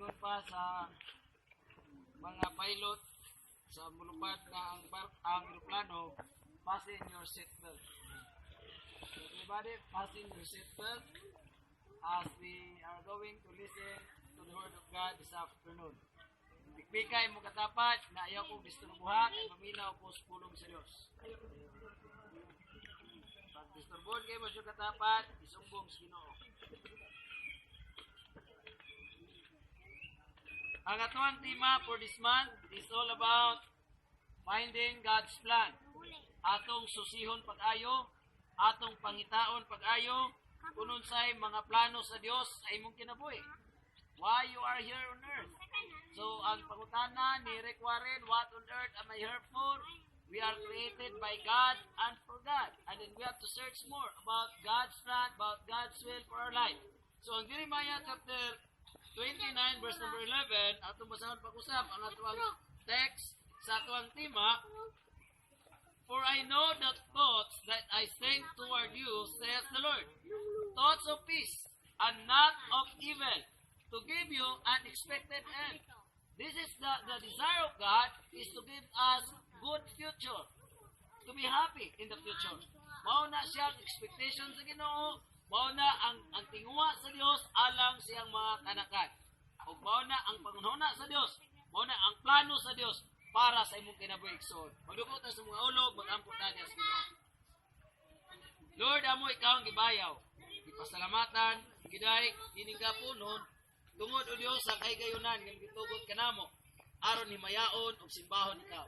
ingon pa sa mga pilot sa mulupad na ang aeroplano, fasten your seatbelt. Everybody, fasten your seatbelt as we are going to listen to the Word of God this afternoon. Bikbikay mo katapat na ayaw kong disturbuhan ay maminaw po sa pulong sa Diyos. Pag disturbuhan kayo mo siya katapat, isumbong sa Ginoo. Ang atuang tema for this month is all about finding God's plan. Atong susihon pag-ayo, atong pangitaon pag-ayo, kunon say mga plano sa Dios sa imong kinabuhi. Why you are here on earth? So, ang pangutana ni Rick Warren, what on earth am I here for? We are created by God and for God. And then we have to search more about God's plan, about God's will for our life. So, ang Jeremiah chapter 29 verse number 11, atong basahon pag-usap ang atong text sa atong tema. For I know the thoughts that I think toward you, saith the Lord, thoughts of peace and not of evil, to give you an expected end. This is the desire of God, is to give us good future, to be happy in the future. Mao na siyang expectation sa Ginoo, mao na ang tinguha sa Dios alang siyang mga kanakan. Ug mao na ang pangunahuna sa Dios, mao na ang plano sa Dios para sa imong kinabuhi igsoon. Magdukot ta sa mga ulog, mag-ampot ta sa Ginoo. Lord, amo ikaw ang gibayaw. Ipasalamatan, giday kining gapunon tungod o Dios sa kay-gayunan nga gitugot kanamo aron himayaon og simbahon ikaw.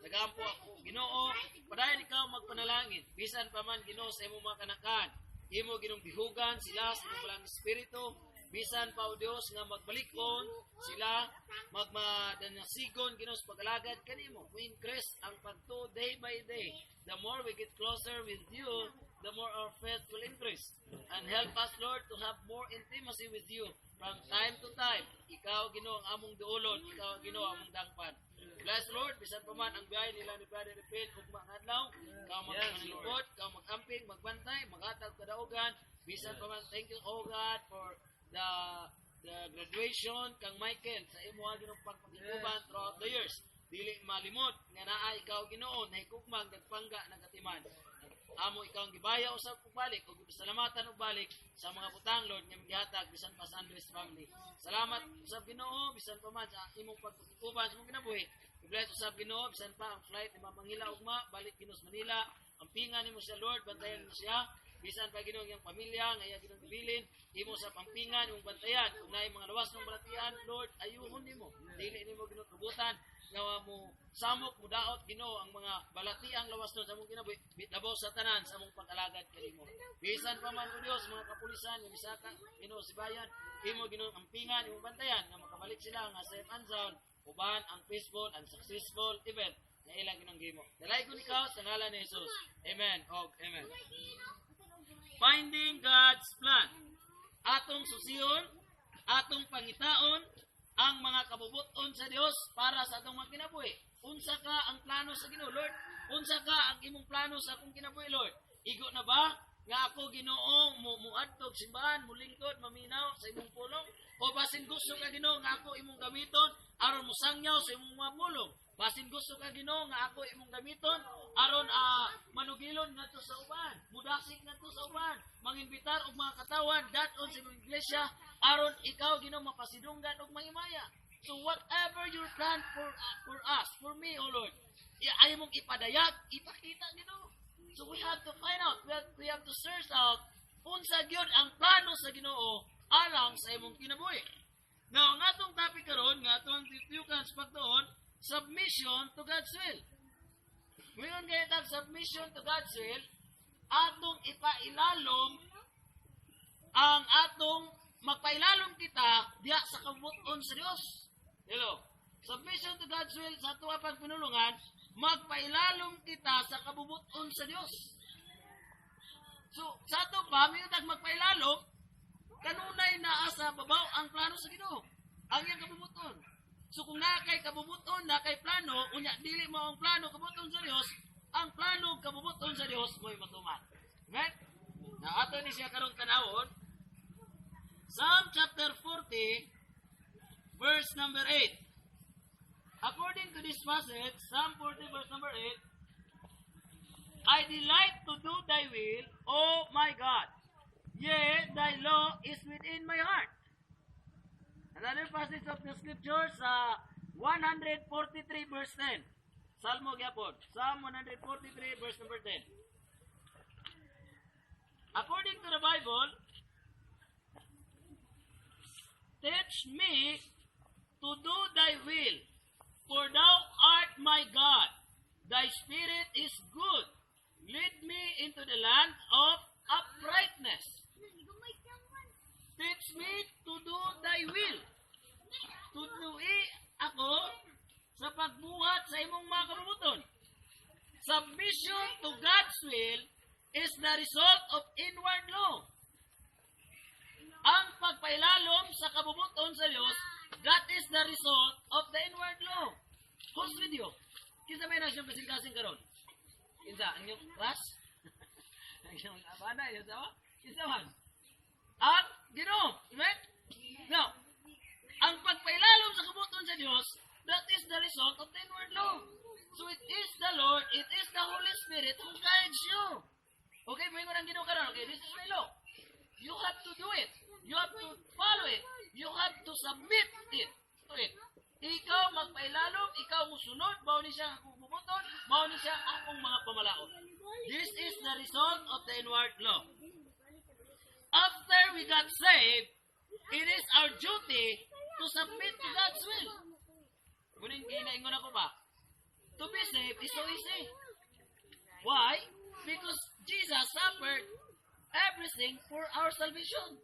Nagampo ako, Ginoo, padayon ikaw magpanalangin. Bisan pa man Ginoo sa imong mga kanakan, imo ginong bihugan sila sa imong malang espiritu. Bisan pa o Dios nga magbalikon sila, magmadanasigon Ginoo sa pag-alagad kanimo. We increase ang pagtuo day by day. The more we get closer with you, the more our faith will increase. And help us, Lord, to have more intimacy with you from time to time. Ikaw, Ginoo, ang among duolon. Ikaw, Ginoo, ang among dangpan. Bless, Lord, bisan pa man ang biyahe nila ni Brother Repin ug mangadlaw, ikaw magpanalipod, ikaw magamping, magbantay, maghatag kadaugan. Bisan pa man, thank you, oh God, for the graduation kang Michael sa imo Ginoo pagpakiguban throughout the years. Dili malimot nga naa ikaw Ginoo nahigugmang nagpangga nagatiman. Amo ikaw ang gibaya usab ug balik ug salamatan ug balik sa mga butang Lord nga gihatag bisan pa sa Andres family. Salamat usab Ginoo bisan pa man sa imong pagpakiguban sa imong kinabuhi. I-bless usab Ginoo bisan pa ang flight ni Mamangila ugma balik Ginos Manila. Ang pinga nimo siya Lord, bantayan mo siya. Bisan pa Ginoo iyang pamilya nga iya Ginoo gibilin, imo sa pampingan imong bantayan. Kung naay mga lawas ng balatian, Lord, ayuhon nimo. Dili nimo Ginoo tubutan nga mo samok mo daot Ginoo ang mga balatiang lawas sa among kinabuhi. Bitlabaw sa tanan sa among pag-alagad kanimo. Bisan pa man o Dios mga kapulisan nga misaka Ginoo sibayan, imo Ginoo ampingan imong bantayan nga makabalik sila nga safe and sound uban ang peaceful and successful event na ilang ginanggimo. Dalay ko ikaw sa ngalan ni Jesus. Amen. Og amen. Finding God's plan. Atong susihon, atong pangitaon ang mga kabubuton sa Dios para sa atong mga kinabuhi. Unsa ka ang plano sa Ginoo, Lord? Unsa ka ang imong plano sa akong kinabuhi, Lord? Igo na ba nga ako Ginoo muadtog simbahan, mulingkod, maminaw sa imong pulong? O basin gusto ka Ginoo nga ako imong gamiton aron musangyaw sa imong mga pulong? Basin gusto ka Ginoo nga ako imong gamiton aron manugilon ngadto sa uban, mudasig ngadto sa uban, manginbitar og mga katawan daton sa imong iglesia aron ikaw Ginoo mapasidunggan og mahimaya. So whatever your plan for us, for me, O Lord, ay mong ipadayag, ipakita Ginoo. So we have to find out, we have to search out unsa gyud ang plano sa Ginoo alang sa imong kinabuhi. Now, ang atong topic karon nga atong tituyukan sa pagtuon, submission to God's will. Ngayon kaya tag submission to God's will, atong ipailalom ang atong magpailalom kita diha sa kabubuton sa Dios. Hello. Submission to God's will sa ato apang pinulungan, magpailalom kita sa kabubuton sa Dios. So, sa ato pa, may tag magpailalom, kanunay naa sa babaw ang plano sa Ginoo. Ang iyang kabubuton. So kung nakay kabubuton, nakay plano, unya dili mo ang plano kabubuton sa Dios, ang plano kabubuton sa Dios mo'y matuman. Amen? Na ato ni siya karong tanawon, Psalm chapter 40, verse number 8. According to this passage, Psalm 40, verse number 8, I delight to do thy will, O my God. Yea, thy law is within my heart. Another passage of the scriptures, 143, verse 10. Salmo gyapon. Psalm 143, verse number 10. According to the Bible, teach me to do thy will, for thou art my God. Thy spirit is good. Lead me into the land of uprightness. Teach me to do thy will. Tudloi ako sa pagbuhat sa imong mga kabubuton. Submission to God's will is the result of inward law. Ang pagpailalom sa kabubuton sa Diyos, that is the result of the inward law. Who's with you? Kinsa may na siyang kasing-kasing karon? Kinsa? Ang iyong class? Ang iyong abana? Kinsa man? Ang Ginoo. Amen? Now, ang pagpailalom sa kabubuton sa Diyos, that is the result of the inward law. So it is the Lord, it is the Holy Spirit who guides you. Okay, may ang Ginoo karon. Okay, this is my law. You have to do it. You have to follow it. You have to submit it to it. Ikaw magpailalom, ikaw musunod, mao ni siya akong bubuton, mao ni siya akong mga pamalaot. This is the result of the inward law. After we got saved, it is our duty to submit to God's will. Ngunit ginaingon ako ba? To be saved is so easy. Why? Because Jesus suffered everything for our salvation.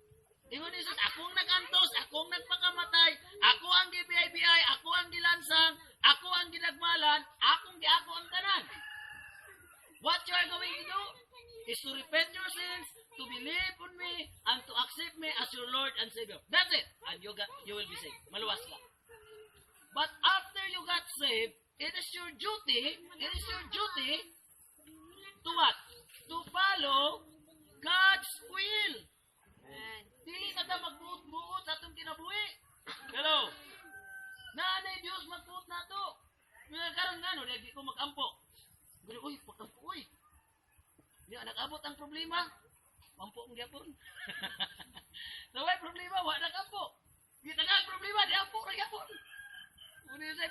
Ingon ni Jesus, akong nagantos, akong nagpakamatay, ako ang gibiyay-biyay, ako ang gilansang, ako ang ginagmalan, akong giako ang tanan. What you are going to do is to repent your sins, to believe on me, and to accept me as your Lord and Savior. That's it. And you will be saved. Maluwas ka. But after you got saved, it is your duty to what? To follow God's will. Dili na ta magbuot-buot sa atong kinabuhi. Hello? Naanay Diyos magbuot na to. Nga karon nga no, di ko mag-ampo. Gani, uy, pag-ampo, uy. Di nag-abot ang problema. Ampo ang gyapon. Naway problema, wa nag-ampo. Di tagal problema, di ampo ra gyapon.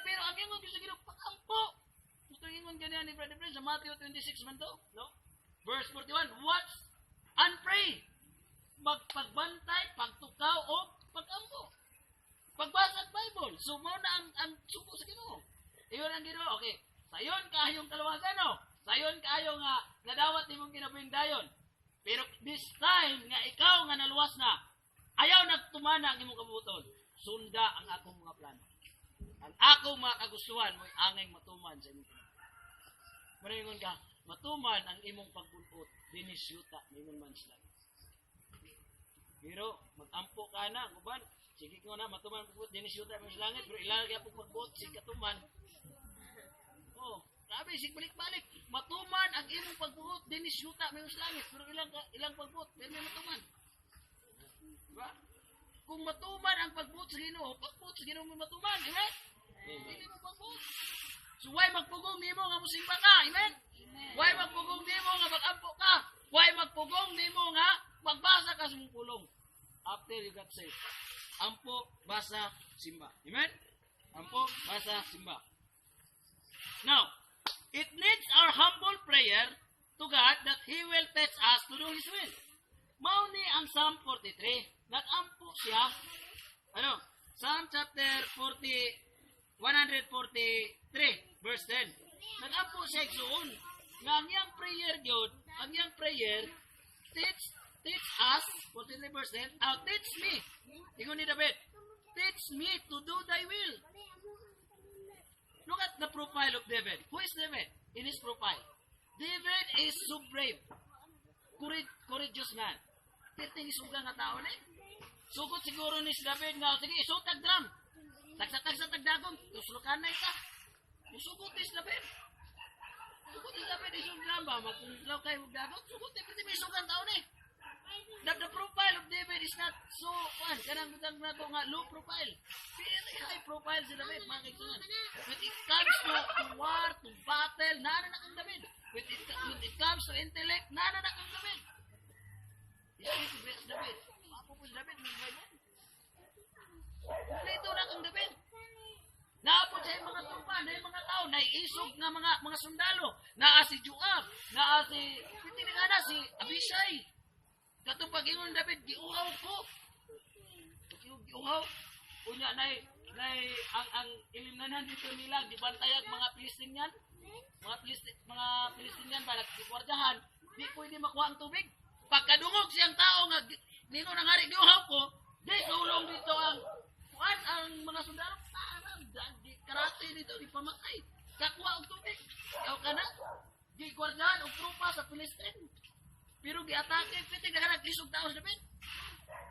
Pero ang ingon gusto gino pag-ampo. Gusto ingon ganyan ni Brother Prince sa Matthew 26 man to, no? Verse 41, watch and pray. Magpagbantay, pagtukaw, o pag-ampo. Pagbasa ng Bible. So, mo na ang suko sa Ginoo. Iyon ang Ginoo. Okay. Sayon kayong kalawasan, no? Sayon kayo nga nadawat nimong kinabuhing dayon. Pero this time nga ikaw nga naluwas na, ayaw nagtumana ang imong kabuton. Sunda ang akong mga plano. Ang akong mga kagustuhan mo'y angay matuman sa imong kinabuhi. Maringon ka, matuman ang imong pagbuot. Dinisyuta, nimong manslag. Pero, mag-ampo ka na, kuban. Sige ko na, matuman pagbuot, dinisyuta mo sa langit, pero ilalagay po pagbuot, sige katuman. Oh, grabe, sige balik-balik. Matuman ang imong pagbuot, dinisyuta mo sa langit, pero ilang pagbuot, pero may matuman. Diba? Kung matuman ang pagbuot sa Ginoo, pagbuot sa Ginoo mo matuman, amen? Hindi mo pagbuot. So, why magpugong nimo nga musimba ka, amen? Why magpugong nimo nga mag-ampo ka? Why magpugong nimo nga magbasa ka sa mong pulong after you got saved? Ampo, basa, simba. Amen? Ampo, basa, simba. Now, it needs our humble prayer to God that He will teach us to do His will. Mauni ang Psalm 43. Nag-ampo siya. Psalm chapter 143, verse 10. Nag-ampo siya igsuon. Nga ang iyang prayer yun, ang iyang prayer, teach us, 43 verse 10, teach me. Ingon ni David, teach me to do thy will. Look at the profile of David. Who is David? In his profile. David is so brave. Courageous man. Perting isuga nga tao na eh. Sugod siguro ni David nga, sige, isutag drum. Tagsa tagdagong, tuslukan na ita. Sugod ni David. Sugod ni David, isutag drum ba? Maglaw kayo magdagong, sugod ni, pwede may isugan tao na eh. the profile of David is not so fun. Kanang butang na to nga low profile. Very high profile si David, mga kaigsunan. When it comes to war, to battle, nana na kang David. When it comes to intellect, nana na kang David. Yes, si David. Apo po si David, may Bible. Ito na kang David. Naapod sa mga trupa, na yung mga tao, naiisog nga mga sundalo, naa si Joab, naa si, hindi na si Abishai. Katong pag-ingon David, giuhaw ko. Giuhaw. Unya, ang ilimnanan dito nila, di bantayag mga Palestinian, mga Palestinian, balak si kwardahan, di pwede makuha ang tubig. Pagkadungog siyang tao nga, ningon ang hari, giuhaw ko, di sulong dito ang mga sundalo, di karate dito, di pamatay. Kakuha ang tubig. Ikaw ka na, di kwardahan, o trupa sa Palestine. Pero gi-atake, pitig na naglisog tao sa David.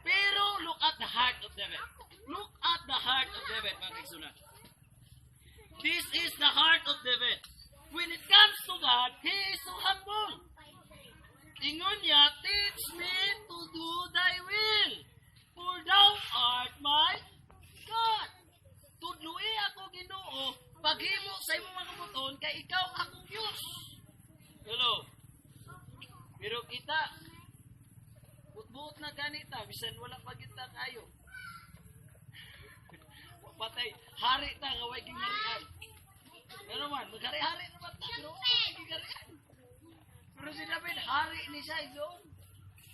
Pero look at the heart of David. Look at the heart of David, mga kaigsunan. This is the heart of David. When it comes to God, he is so humble. Ingon niya, teach me to do thy will, for thou art my God. Tudloi ako, Ginoo, paghimo sa imong mga buton, kay ikaw akong Diyos. Hello. Pero kita, buot na ganita, bisan wala pa kita kayo. Patay, hari ta, kaway gingharian. Pero man, maghari-hari naman ta, pero kaway gingharian. Pero si David, hari ni siya doon.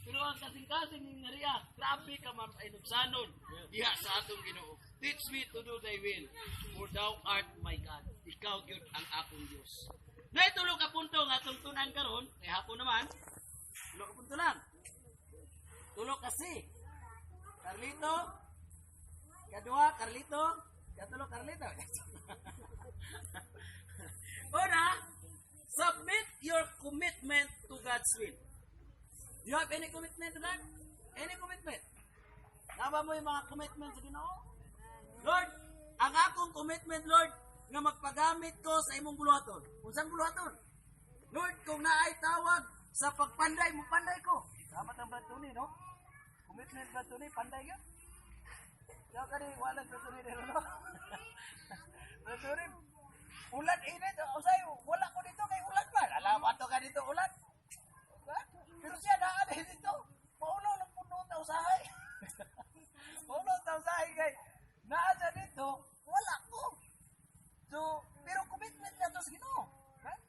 Pero ang kasing-kasing gingharian, grabe ka man, ay nagsanon. Diha sa atong Ginoo. Teach me to do thy will, for thou art my God. Ikaw yun ang akong Diyos. Na itulog ka punto nga itong tunan karon, kay hapon naman, tulog ka punto lang. Tulog kasi. Carlito, kadua, Carlito, katulog, Carlito. Una, submit your commitment to God's will. You have any commitment to God? Any commitment? Naba mo yung mga commitment sa Ginoo? Lord, ang akong commitment, Lord, nga magpagamit ko sa imong buluhaton. Unsang buluhaton? Lord, kung naay tawag sa pagpanday mo, panday ko. Dapat ang Bratuni, no? Commitment Bratuni, panday yun. Kaya ka rin, walang Bratuni rin, no? Bratuni, ulan init. Usay, wala ko dito kay ulan man. Alam, ato ka dito ulan. Pero siya naalay dito. Maulo ng puno na usahay. Maulo na usahay kay naa siya dito, wala ko. So, pero commitment na to sa Ginoo. Right?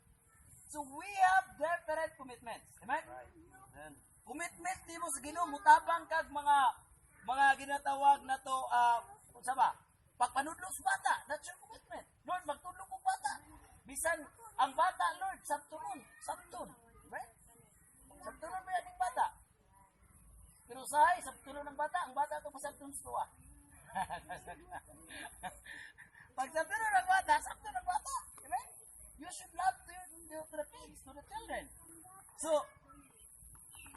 So, we have different commitments. Amen? Right. Commitment di mo sa Ginoo, mutabang kag mga ginatawag na to, sa ba? Pagpanudlo sa bata, that's your commitment. Lord, magtudlo ko bata. Bisan, ang bata, Lord, sabtun. Right? Sabtun ba yan yung bata? Pero sahay, sabtun ng bata, ang bata ito masabtun sa tuwa. Pag sabtun ng bata, sabtun ng bata. Right? You should love to the kids, to the children. So,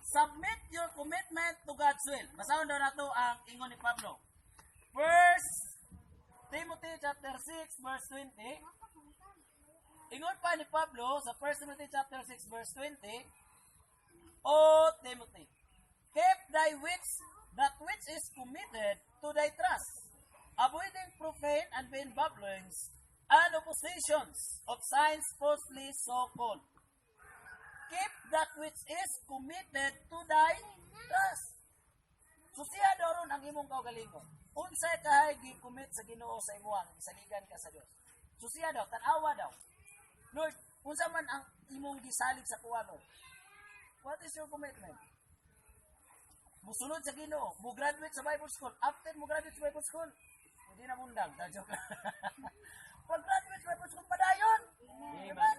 submit your commitment to God's will. Basahon daw nato ang ingon ni Pablo. 1 Timothy chapter 6 verse 20. Ingon pa ni Pablo sa 1 Timothy chapter 6 verse 20. O Timothy, keep that which is committed to thy trust, avoiding profane and vain babblings and oppositions of signs falsely so called. Keep that which is committed to thy trust. So siya daw ron ang imong kaugalingon. Unsay kahay gi-commit sa Ginoo sa imuha, gisaligan ka sa Dios. So siya daw, tanawa daw. Lord, unsa man ang imong gisalig sa kuha, Lord? What is your commitment? Musunod sa Ginoo, mo graduate sa Bible School. After mo graduate sa Bible School, hindi na mundang. Joke. Pag graduate sa Bible School, padayon. Diba?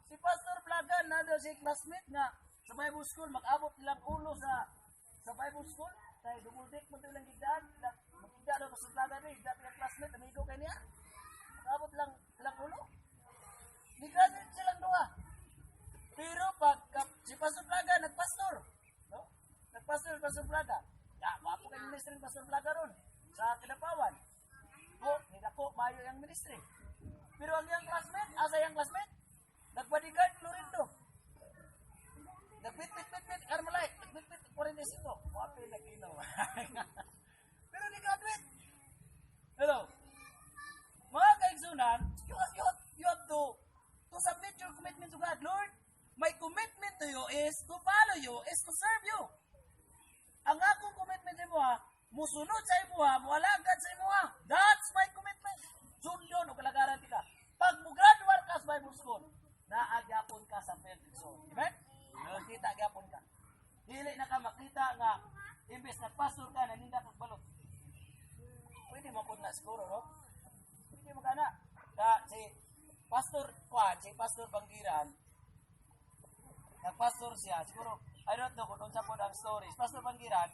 Si Pastor Plagan, na daw si classmate nga sa Bible School, mag-abot nilang ulo sa Bible School. Kaya dumuldik mo ito ilang gigdaan. Magigdaan daw Pastor Plagan rin. Gigdaan nilang classmate, amigo kayo niya. Mag-abot nilang ulo. Ni-graduate silang doa. Pero pag si Pastor Plagan, nagpastor. No? Nagpastor, Pastor Plaga. Wapo kayong ministry ng Pastor Plaga ron. Sa Kinapawan. Nidako, mayo yung ministry. Pero ang yung classmate, asa yung classmate? Nagbodyguard Florindo. Nagbit-bit-bit-bit, Carmelite, nagbit-bit, 45, wapi nag-inaw. Pero di graduate. Hello? Mga kaigsunan, you have to submit your commitment to God. Lord, my commitment to you is to follow you, is to serve you. Ang akong commitment sa imo musunod sa imo mualagad sa imo That's my commitment. Sundon o kalagaran ka. Pag mo-graduate ka sa Bible School, naagyapon ka sa perfection. Amen? Kita gyapon ka. Dili na ka makita nga imbes na pastor ka naninda kag balot. Pwede mo pud na siguro, no? Pwede mo kana. Si Pastor Banggiran, nagpastor siya, siguro, I don't know kung unsa po ang stories. Pastor Banggiran,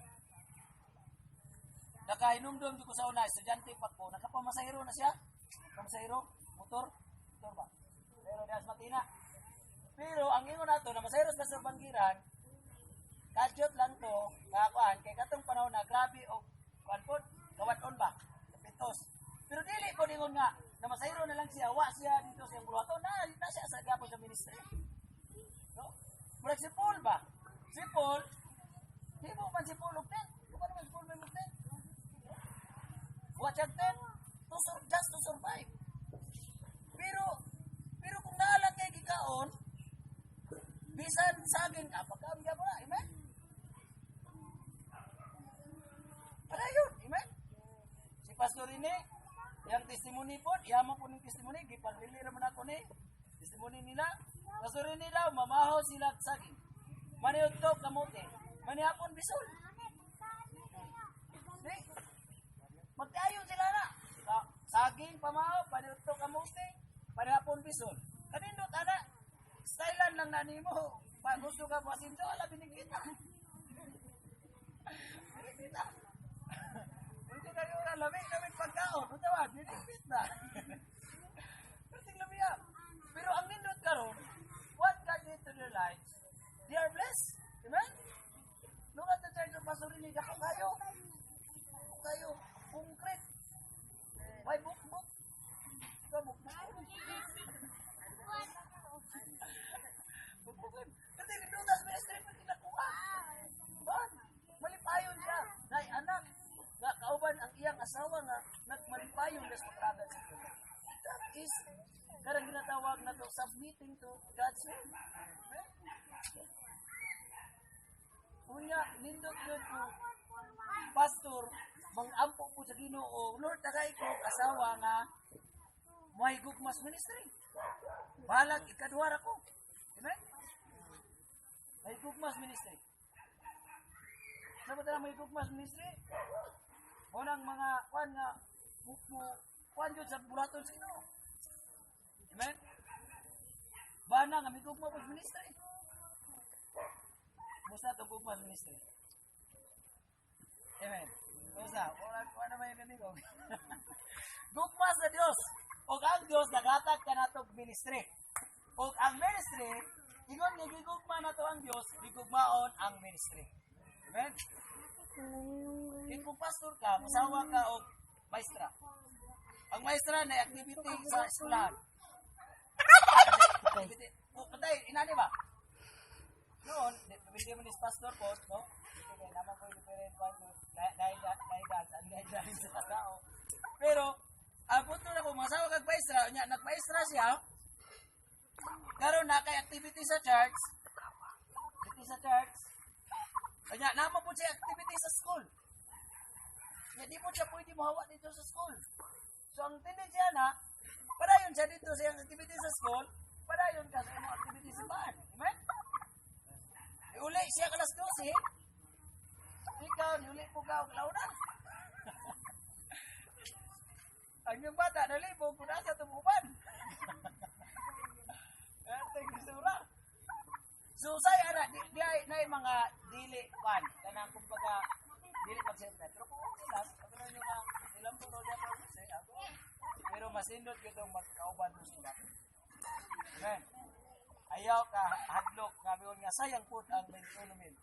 nakahinumdum ko sa una, estudyante pa ko, nakapamasahiro na siya. Pamasahiro, motor ba? Pero di asmatina. Pero ang ingon nato na masahiro sa Pastor Banggiran, kadyot lang to, kakuan, kay katong panahon na grabe o kuan kawaton ba? Kapitos. Pero dili po ningon nga, na masahiro na lang siya, wa siya dito sa buluhaton, na siya sa gapon sa ministry. No? Murag si Paul ba? Si Paul, di mo man si Paul ugten. Di ba naman si Paul may ugten? Watch out then, just to survive. Pero kung naalang kay gikaon, bisan saging ka, pagkaamya mo na, amen? Para yun, amen? Si Pastor Rene, yung testimony po, yaman po ng testimony, gipalili naman ako ni, testimony nila, Pastor Rene daw, mamahaw sila saging. Maniutok kamote, manihapon bisol. Magtayon sila na. Saging, pamahaw, maniutok kamote, manihapon bisol. Kanindot, ana, stylan lang na nimo. Pag gusto ka pasinto, ala, binigita. Binigita. Hindi ka rin oras, lamig pagkaon. Ito ba, binigita. Pero ang nindot karon, what God did to their lives, they are blessed. Amen? Look at the church of Pastor Rene, ako kayo, concrete. May bukbuk. Ito, bukbuk. Bukbukin. Kasi nilutas ministry pa kinakuha. Ba? Malipayon siya. Dahil anak, kauban ang iyang asawa nga, nagmalipayon na sa pagkagat sa ito. That is, karang ginatawag na to, submitting to God's will. Kunya, nindot yun po, pastor, mang-ampo po sa Ginoo, Lord, tagay ko, asawa nga, may gugmas ministry. Balag, ikaduwara ko. Amen? May gugmas ministry. Ano ba may gugmas ministry? Unang mga, kuan yun sa bulaton sa Ginoo. Amen? Bana nga, may gugmas ministry. Musta itong gugmas ministry? Amen? Musta? Wala naman yung ganito. Gugmas sa Diyos. O ang Diyos, nagatag ka na itong ministry. O ang ministry, ingon nga gigugma na ito ang Diyos, gigugmaon ang ministry. Amen? Kung pastor ka, masawa ka o maestra. Ang maestra na activity sa eskwelahan. Patay, inani ba? Noon, hindi mo ni pastor po, no? Hindi naman ko different guidance sa tao. Pero, ang punto na kung masawa kag maestra, nagmaestra siya, karon na kay activity sa church, kanya naman po siya activity sa school. Hindi po siya pwede mahawa dito sa school. So, ang tendency na, padayon siya dito sa activity sa school, padayon ka sa mga activity sa bahan. Amen? Iuli siya kalas 12, ikaw, iuli po ka o kalaunan. Ang yung bata, nalipong po nasa tumuban. So, saya na, di ay mga dili pan, kanang kumbaga, dili pag-sentret. Pero kung okay lang, pagkaroon nyo nga, ilang puno dyan po, pero masindot kitong magkauban mo sila. Amen. Ayaw ka, hadlok, ngayon nga, sayang po ang mentonomin.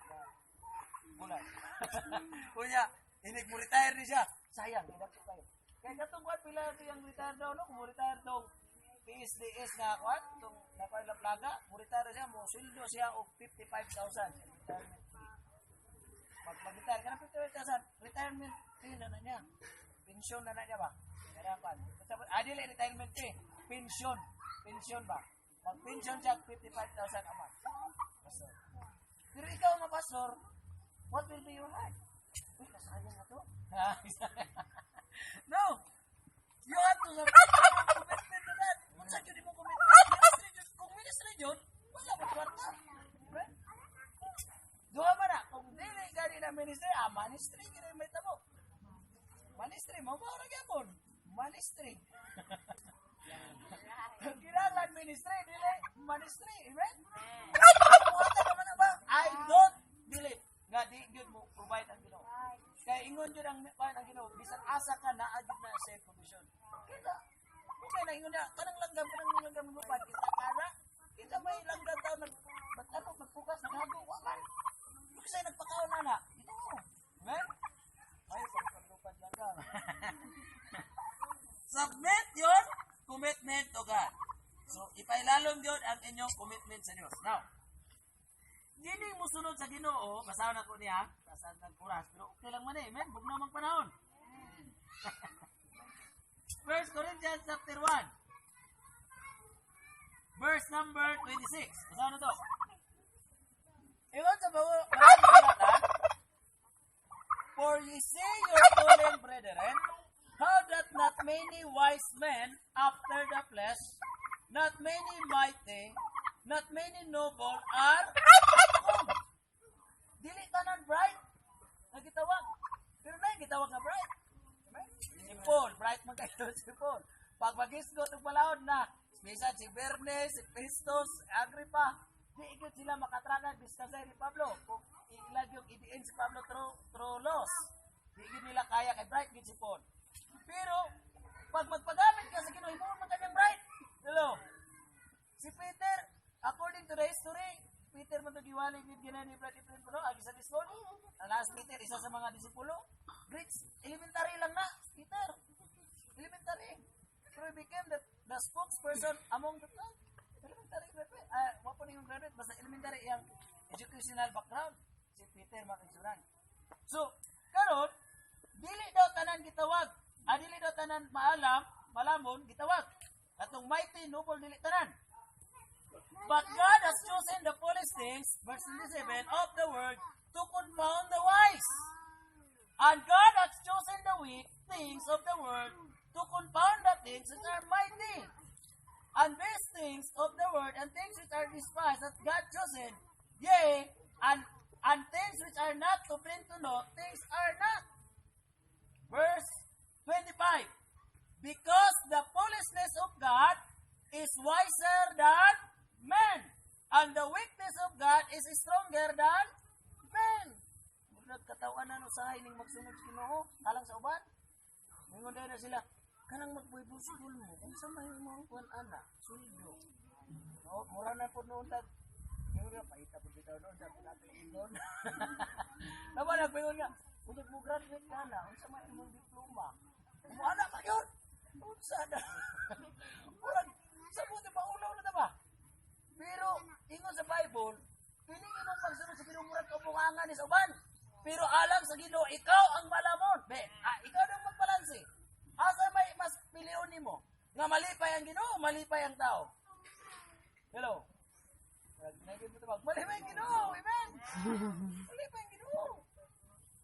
Bulan. Kunya, hinig mo retire ni siya. Sayang, hindi ko kayo. Kaya katong kuwan pila ito yung retire daw, no? Kung retire daw, PSDS nga kwan, itong napaplaga, muritaro siya, mo sweldo siya og 55,000. Mag-retire ka ng 55,000, retirement fee na niya. Pensyon na niya ba? Karapan. Dili retirement fee, pensyon. Pensyon ba? Mag-pensyon siya 55,000 a month. Pastor. Pero ikaw mga pastor, what will be your heart? Uy, kasayang na to? No! You have to commitment to that. Kung saan yun mo commitment? Kung ministry yun, wala mo kwarta. Right? Duha man na. Kung dili gani na ministry, ministry, gini may tamo. Ministry, mabawara gyapon. Ministry. Kailangan ministry, dili ministry. Amen? Kuwata naman na ba? I don't believe nga di yun mo provide ang Ginoo. Kaya ingon yun ang Ginoo, bisan asa ka na agad na sa provision. Kita, okay na ingon na, kanang langgam lupad, kita kara, kita may langgam daw, magpukas, naghago, waman. Kasi nagpakaon na na, ito mo. Amen? Ay, pagpaglupad langgam. Submit yun, commitment to God. So, ipailalong yun ang inyong commitment sa Diyos. Now, hindi mo sunod sa Ginoo, basahan ako niya, basahan ng kuras, pero okay lang man eh, amen? Huwag namang panahon. 1 Corinthians chapter 1, verse number 26. Basahan na to. Iwan sa maraming salatan, for ye see your fallen brethren, how that not many wise men after the flesh, not many mighty, not many noble are dili tanan bright nagitawag. Pero na gitawag na bright. Si Paul, bright man kayo si Paul. Pag magisgot og balahon na, bisan si Bernes, si Festus, Agrippa, di igod sila makatragan biskasay ni Pablo. Kung ilag yung idiin si Pablo through loss, di igod nila kaya kay bright gid si Paul. Pero pag magpagamit ka sa Ginoo, imo man kanyang bright. Hello. Si Peter, according to the history, Peter man giwali gid ginani Brad Efren puno agi sa Lisbon. Alas Peter isa sa mga disipulo. Grade elementary lang na, Peter. Elementary. Pero he became the spokesperson among the town. Elementary graduate. Wa po niyong graduate basta elementary yang educational background si Peter makisuran. So, karon dili daw tanan gitawag. Dili daw tanan malamon gitawag. Atong mighty noble dili tanan. But God has chosen the foolish things, verse 27, of the world to confound the wise. And God has chosen the weak things of the world to confound the things which are mighty. And these things of the world and things which are despised that God chosen, yea, and things which are not to bring to naught, things are not. Verse 25, because the foolishness of God is wiser than men, and the weakness of God is stronger than men. Nagkatawan na no sahay ning magsunod sa Ginoo, alang sa uban. Mingon na sila, kanang magbuybusol mo, kung sa may mo kuan ana, suldo. No, mura na po noon tag. Mingon na paita po bitaw noon sa pinatingin. Tama na pingon nga, kung mo graduate ka na, kung sa may imong diploma. Mo ana pa yun. Unsa na. Mura sa buti pa unaw na ta ba? Pero, ingon sa Bible, piling imong pagsunod sa Ginoo murag kabuhangan ni sa uban. Pero alam sa Ginoo, ikaw ang malamon. Ikaw ang magbalanse. Asa may mas pilion nimo? Nga malipay ang Ginoo, malipay ang tao. Hello. Malipay ang Ginoo, amen. Malipay ang Ginoo.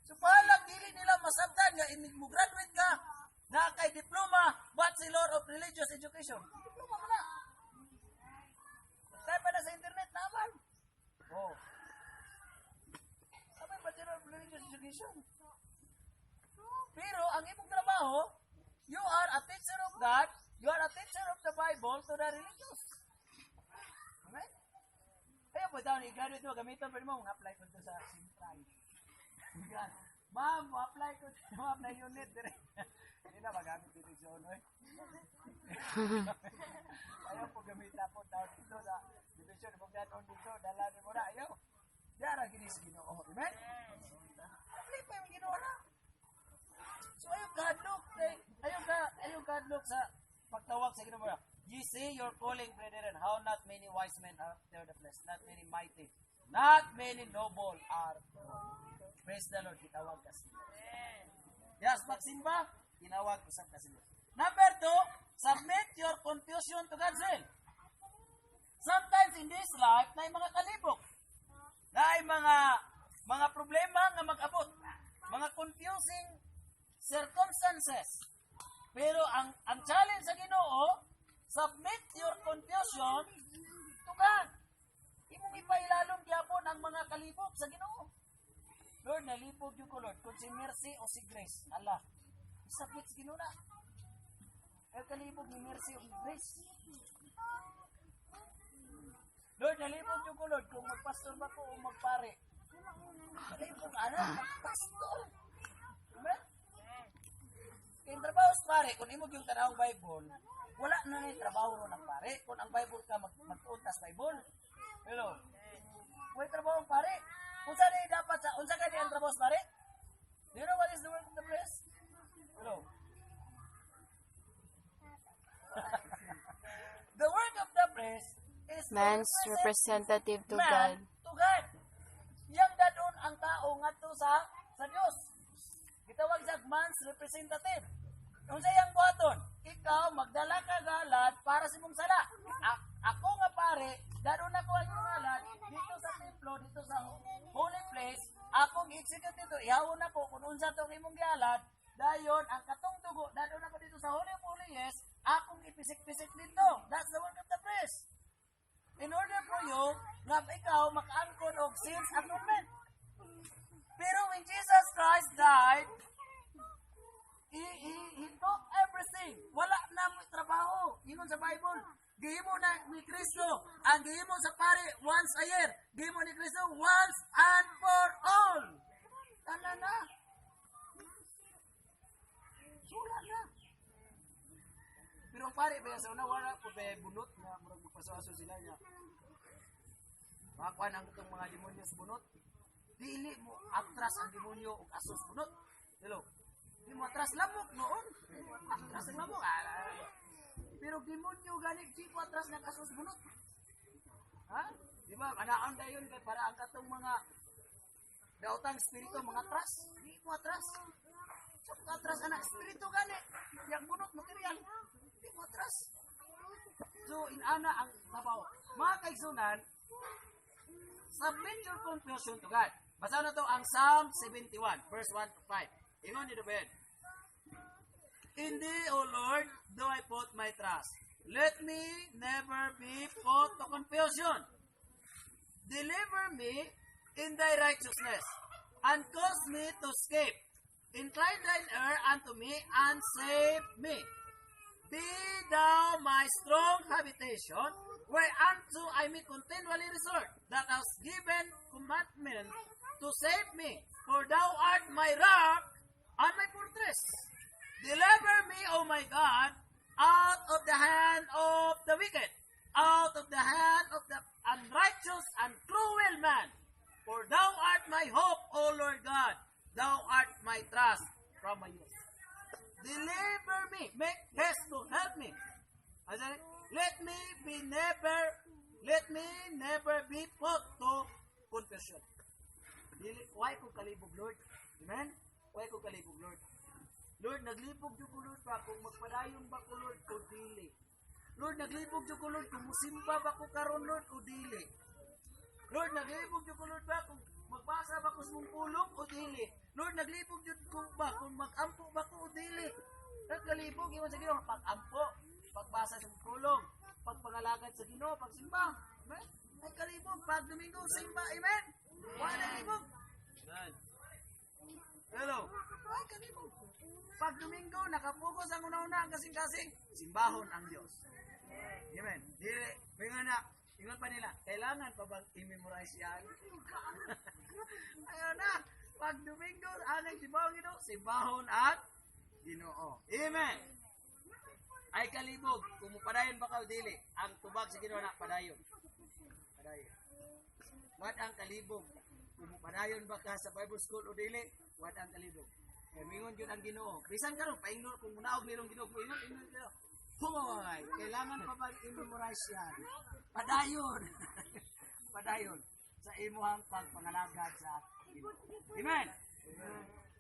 So, palang dili nila masabtan nga mo graduate ka na kay diploma, Bachelor of Religious Education. Diploma mo na. Tayo pa na sa internet naman. Oh. Sabay Bachelor of Religious Education. Pero ang imong trabaho, you are a teacher of God, you are a teacher of the Bible to the religious. Amen? Kaya po daw, i-graduate mo, gamitan pa mo, apply ko ito sa Sintran. Ma'am, apply ko ito, apply unit. Hindi na magamit dito sa ono eh. Ayaw po gamitan po tao dito sa division. Huwag natin dito, dalanin mo na, ayaw. Yara ginis Ginoo. Amen? Apply pa yung Ginoo na. So ayaw kadlok, ayaw kadlok sa pagtawag sa Ginoo. Ye see your calling, brethren, how not many wise men are there the flesh, not many mighty, not many noble are. Praise the Lord, kitawag kasi. Yes, magsimba, tinawag usap kasi. Number 2, submit your confusion to God's will. Sometimes in this life, na mga kalibok, na mga problema nga mag-abot, mga confusing circumstances. Pero ang challenge sa Ginoo, submit your confusion to God. Imong ipailalong gyapon ang mga kalibok sa Ginoo. Lord, nalipog yung ko, Lord. Kung si mercy o si grace, Allah, isabit sa Ginoo na. Kaya kalibog ni mercy o grace. Lord, nalipog yung ko, Lord. Kung magpastor ba ko o magpare. Nalipog, magpastor. Amen? Kaya trabaho sa pare, kung imog yung tanawang Bible, wala na yung trabaho ro ng pare. Kung ang Bible ka mag-utas Bible. Hello? May trabaho ng pare. Unsa ka di ang trabaho sa pare? Do you know what is the work of the press? Hello? The work of the press is Man's representative to man God. to God. Yang dadon ang tao ngadto sa Dios. Gitawag sa man's representative. Kung sa iyang buhaton, ikaw magdala ka galad para sa imong sala. Ako nga pare, dadon ako ang imong galad dito sa templo, dito sa holy place. Akong execute dito, ihawon ako kung unsa tong imong galad. Dayon ang katong dugo, dadon ako dito sa holy of holies. Akong ipisik-pisik dito. That's the work of the priest. In order for you, nga ikaw makaangkon og sins atonement. Pero when Jesus Christ died, He took everything. Wala na mo trabaho. Ingon sa Bible. Gihimo na ni Kristo. Ang gihimo sa pare once a year. Gihimo ni Kristo once and for all. Tana na. Sula na. Pero ang pare, kaya sa una, wala po ba bunot na murag magpasawaso sila niya. Makakuan ang itong mga demonyo sa bunot. Dili mo atras ang demonyo o asos bunot. Hello? Di mo atras lamok noon. Atras ang lamok. Pero demonyo ganit, di mo atras ng asos bunot. Ha? Di ba? Anaan na yun para ang katong mga daotang spirito, mga atras. Di mo atras. So, atras anak spirito ganit. Yang bunot, material. Di mo atras. So, inana ang sabaw. Mga kaigsunan, submit your confusion to God. Basa na to ang Psalm 71, verse 1 to 5. Ingon nito ba? In thee, O Lord, do I put my trust. Let me never be put to confusion. Deliver me in thy righteousness, and cause me to escape. Incline thine ear unto me, and save me. Be thou my strong habitation, whereunto I may continually resort, that hast given commandment to save me. For thou art my rock and my fortress. Deliver me, O my God, out of the hand of the wicked, out of the hand of the unrighteous and cruel man. For thou art my hope, O Lord God. Thou art my trust from my youth. Deliver me. Make haste to help me. Let me never be put to confusion. Why ko kalibog, Lord? Amen? Why ko kalibog, Lord? Lord, naglibog yung ko, Lord, pa kung magpadayon ba ko, Lord, o dili. Lord, naglibog yung ko, Lord, kung musimba ba ko karon, Lord, o dili. Lord, naglibog yung ko, Lord, ba kung magbasa ba ko sa mong pulong, o dili. Lord, naglibog yung ko ba kung mag-ampo ba ko, o dili. Naglibog, iwan sa Ginoo, pag-ampo, pagbasa sa mong pulong, pagpangalagad sa Ginoo, pagsimba. Amen? Ay kalibog, pag Domingo, simba, amen? Wala kalibog. Hello? Ay kalibog. Pag Domingo, nakapokus ang una-una ang kasing-kasing, simbahon ang Diyos. Amen. Dili, bingan na, ingon pa nila, kailangan pa bang i-memorize yan? Ayun na, pag Domingo, anong simbahon Ginoo? Simbahon at Ginoo. Amen. Ay kalibog, kung padayon ba ka o dili, ang tubag sa Ginoo na padayon. Padayon. What ang kalibog? Kung padayon ba ka sa Bible School o dili, what ang kalibog? Kaya mingon yun ang Ginoo. Bisan karon paingon kung munaog nirong Ginoo, ingon Ginoo. Hoy, kailangan pa ba i-memorize yan? Padayon. Padayon sa imuhang pagpangalagad sa Ginoo. Amen.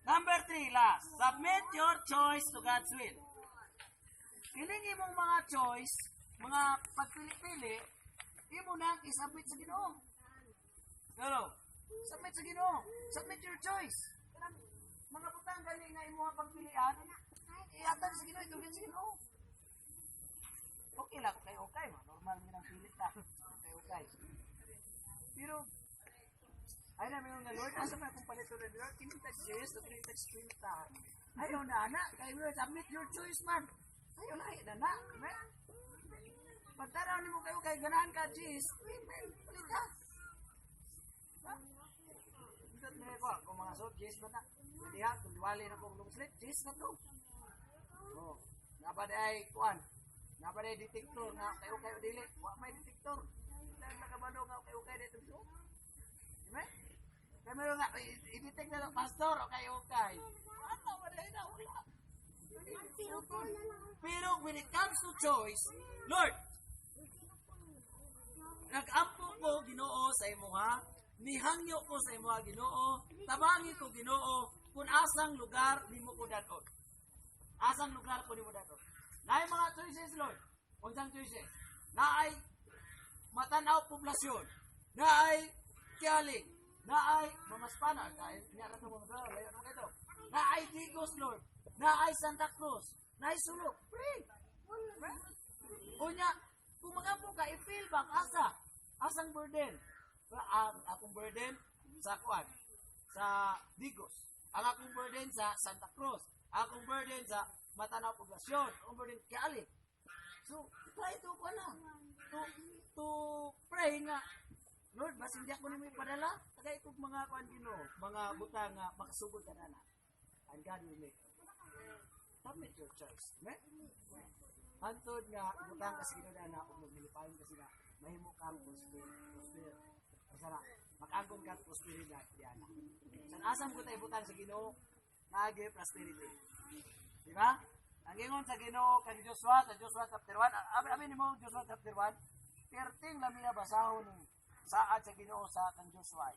Number 3, last. Submit your choice to God's will. Kining imong mga choice, mga pagpili-pili, imo nang isubmit sa Ginoo. Hello? Submit sa Ginoo. Submit your choice. Mga butang gani nga imong pagpilian, ihatag sa Ginoo, itugin sa Ginoo. Okay lang, okay. Normal nyo ng pilit na. Okay. Pero, ay namin yung Lord, asa na kung palito na Lord, kinintag yes, o kinintag sprinta. Ayaw na, anak. Kayo Lord, submit your choice, man. Ayaw na, anak. Pagtaraw ni mo kayo, kay ganahan ka, jeez. Palit ka. Hindi na ko, kung mga suot, jeez ba na? Hindi ha, kung wali na kong lumslit, jeez na to. Oh, nabad ay, kuan. Napaday detektor nga kayo dili. Wa may detektor. Dahil nakabalo nga kayo dito dito. Diba? Kaya meron nga, i-detect na lang pastor o kayo. Ano ba dahil na? Wala. Pero when it comes to choice, Lord, nag-ampo ko Ginoo sa imo ha. Nihangyo ko sa imo ha Ginoo. Tabangi ko Ginoo kung asang lugar nimo ko dadon. Asang lugar ko nimo dadon. Naay mga choices, Lord. Unsang choices? Naay matanaw poblasyon. Naay kialing. Naay mamaspana. Dahil niya ka ito mga layo na ito. Naay Digos, Lord. Naay Santa Cruz. Naay Sulok. Pray. Kunya, kung mga po ka, i-feel back asa. Asang burden. Akong burden sa kuan. Sa Digos. Ang akong burden sa Santa Cruz. Akong burden sa matanaw poblasyon, umberin kiali. So, try to ko na. To pray nga. Lord, bas hindi ako nimo ipadala. Tagay ko mga kuan Ginoo, mga butang nga makasugod ka na. And God will make. Submit your choice. Amen? Antod nga butang kasi Ginoo na ug maglipayon kasi na mahimo kang prosper. Kasara, makagom kang prosperidad diana. San asam ko tay butang sa Ginoo, nage prosperity. Diba? Ang ingon sa Ginoo kan Joshua, sa Joshua chapter 1, amin mo Joshua chapter 1, perting lamina basahon ni saad sa Ginoo sa kan Joshua.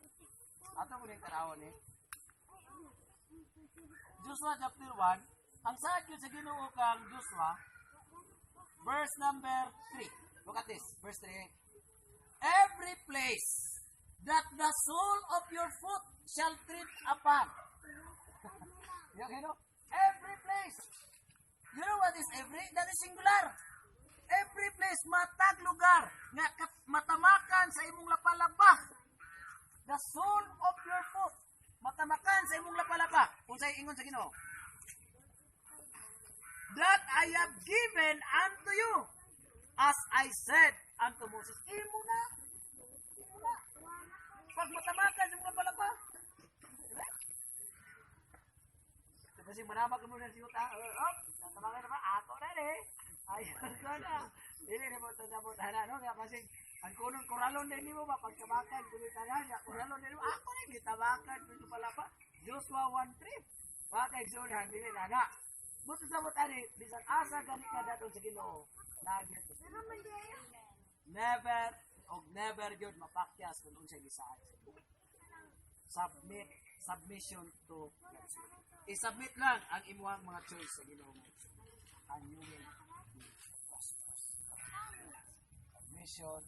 Ato mo ning tanawon ni. Joshua chapter 1, ang saad sa Ginoo kang Joshua, verse number 3. Look at this, verse 3. Every place that the sole of your foot shall tread upon. You know? Every place. You know what is every? That is singular. Every place, matag lugar, nga matamakan sa imong lapalapa. The sole of your foot, matamakan sa imong lapalapa. Kung sa'yo ingon sa Ginoo. That I have given unto you, as I said unto Moses. Imo na. Pag matamakan sa imong lapalapa. Kasi manamag mo na siya ta. Tatamangan naman ako na ayun ko na. Hindi na mo tatapot na no kasi ang kunong koralon din mo ba pagtabakan kulit na koralon din mo ako rin gitabakan dito pala pa Joshua 1:3. Bakay sunan dili na na. Buto sa mo tani bisan asa gani ka daton sa Ginoo. Nagito. Never gyud mapakyas kun unsay gisaad. Submission to God. I-submit lang ang imuhang mga choice sa Ginoo. And you will be prosperous. Submission.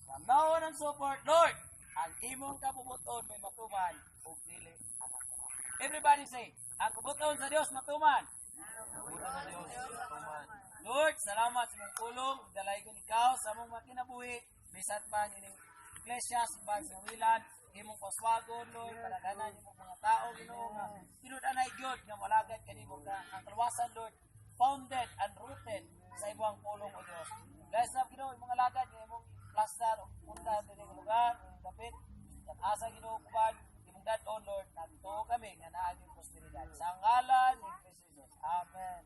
From now on and so forth, Lord, ang imong kabubuton may matuman o dili anak ko. Everybody say, ang kabubuton sa Dios matuman. Kabubuton sa Dios matuman. Lord, salamat sa mong tulong. Dalay ko ikaw sa mong makinabuhi. Bisan pa ining iglesia, simbahan sa wilan. Imong paswagon, Lord, palaganan imong mga tao, Ginoo nga tinud-anay gyud nga malagad kanimo ka ang kalwasan, Lord, founded and rooted sa imong pulong o Dios. Bless na Ginoo imong lagad nga imong plaster o punta dinhi nga lugar, dapit at asa Ginoo kuban imong dadon, Lord, nagtuo kami nga naa gyud prosperidad. Sa ngalan ni Kristo Jesus. Amen.